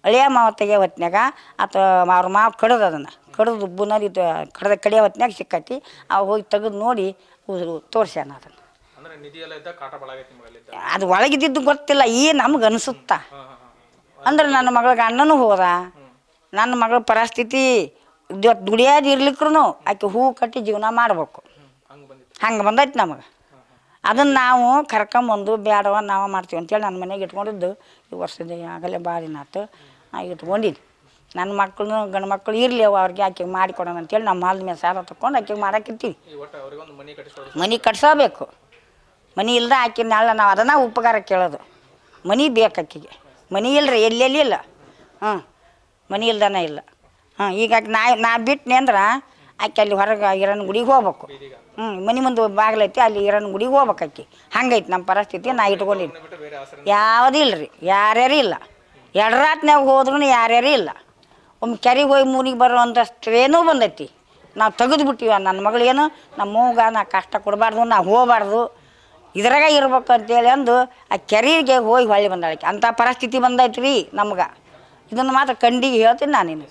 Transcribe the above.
ಹಳೆಯ ಮಾವ ತೆಗಿಯೋ ಹೊತ್ನ್ಯಾಗ ಆತ ಅವ್ರ ಮಾವ ಕಡ್ದು ಅದನ್ನು ಕಡ್ದು ಬುನಾದಿ ಕಡಿಯೋ ಹೊತ್ನ್ಯಾಗ ಸಿಕ್ಕೈತಿ ಅವು ಹೋಗಿ ತೆಗೆದು ನೋಡಿ ತೋರ್ಸ್ಯಾನ ಅದನ್ನು. ಅದು ಒಳಗಿದ್ದಿದ್ದು ಗೊತ್ತಿಲ್ಲ, ನಮ್ಗೆ ಅನಿಸುತ್ತಾ ಅಂದ್ರೆ ನನ್ನ ಮಗಳಿಗೆ ಅಣ್ಣನೂ ಹೋದ. ನನ್ನ ಮಗಳ ಪರಿಸ್ಥಿತಿ ಇವತ್ತು ದುಡಿಯೋದು ಇರ್ಲಿಕ್ರು ಆಕೆ ಹೂ ಕಟ್ಟಿ ಜೀವನ ಮಾಡ್ಬೇಕು, ಹಂಗೆ ಬಂದೈತೆ ನಮಗೆ. ಅದನ್ನು ನಾವು ಕರ್ಕೊಂಬಂದು ಬೇಡವ ನಾವು ಮಾಡ್ತೀವಿ ಅಂತೇಳಿ ನನ್ನ ಮನೆಗೆ ಇಟ್ಕೊಂಡಿದ್ದು ಈ ವರ್ಷದ ಆಗಲೇ ಭಾಳ ದಿನ ಆಯ್ತು. ನಾ ಇಟ್ಕೊಂಡಿದ್ದು ನನ್ನ ಮಕ್ಕಳು ಗಂಡು ಮಕ್ಕಳು ಇರಲಿ ಅವ್ರಿಗೆ ಆಕೆಗೆ ಮಾಡಿಕೊಡೋಣ ಅಂತೇಳಿ ನಮ್ಮ ಮಾಲ್ದ ಮೇಲೆ ಸಾಲ ತೊಗೊಂಡು ಆಕೆಗೆ ಮಾಡಾಕಿರ್ತೀವಿ. ಮನೆ ಕಟ್ಸೋಬೇಕು, ಮನೆ ಇಲ್ಲದ ಆಕೆ ನಾಳೆ ನಾವು ಅದನ್ನು ಉಪಕಾರ ಕೇಳೋದು. ಮನೆ ಬೇಕು ಆಕೆಗೆ, ಮನೆ ಇಲ್ಲರಿ ಎಲ್ಲೆಲ್ಲಿ ಇಲ್ಲ. ಮನೆ ಇಲ್ದಾನೆ ಇಲ್ಲ. ಈಗ ನಾ ಬಿಟ್ಟನೆ ಅಂದ್ರೆ ಆಕೆ ಅಲ್ಲಿ ಹೊರಗೆ ಈರಣ್ಣ ಗುಡಿಗೆ ಹೋಗ್ಬೇಕು. ಮನೆ ಮುಂದೆ ಬಾಗಿಲೈತಿ, ಅಲ್ಲಿ ಈರಣ್ಣ ಗುಡಿಗೆ ಹೋಗ್ಬೇಕು ಆಕೆ. ಹಂಗೈತಿ ನಮ್ಮ ಪರಿಸ್ಥಿತಿ. ನಾ ಇಟ್ಕೊಂಡಿದ್ದು ಯಾವುದೂ ಇಲ್ಲ ರೀ, ಯಾರ್ಯಾರು ಇಲ್ಲ. ಎಡರಾತ್ನ್ಯಾಗ ಹೋದ್ರೂ ಯಾರ್ಯಾರು ಇಲ್ಲ. ಒಮ್ಮೆ ಕೆರೆಗೆ ಹೋಗಿ ಮೂನಿಗೆ ಬರೋವಂಥಷ್ಟೇನೂ ಬಂದೈತಿ. ನಾವು ತೆಗೆದುಬಿಟ್ಟಿವ ನನ್ನ ಮಗಳೇನು ನಮ್ಮ ಮೂಗ ನಾ ಕಷ್ಟ ಕೊಡಬಾರ್ದು, ನಾ ಹೋಗಬಾರ್ದು, ಇದ್ರಾಗ ಇರ್ಬೇಕು ಅಂತೇಳಿ ಅಂದು ಆ ಕೆರೆಗೆ ಹೋಗಿ ಹೊಳ್ಳಿ ಬಂದಾಳಕ್ಕೆ. ಅಂಥ ಪರಿಸ್ಥಿತಿ ಬಂದೈತಿ ರೀ ನಮ್ಗೆ. ಇದನ್ನು ಮಾತ್ರ ಕಂಡಿಗೆ ಹೇಳ್ತೀನಿ ನಾನಿನ್ನು.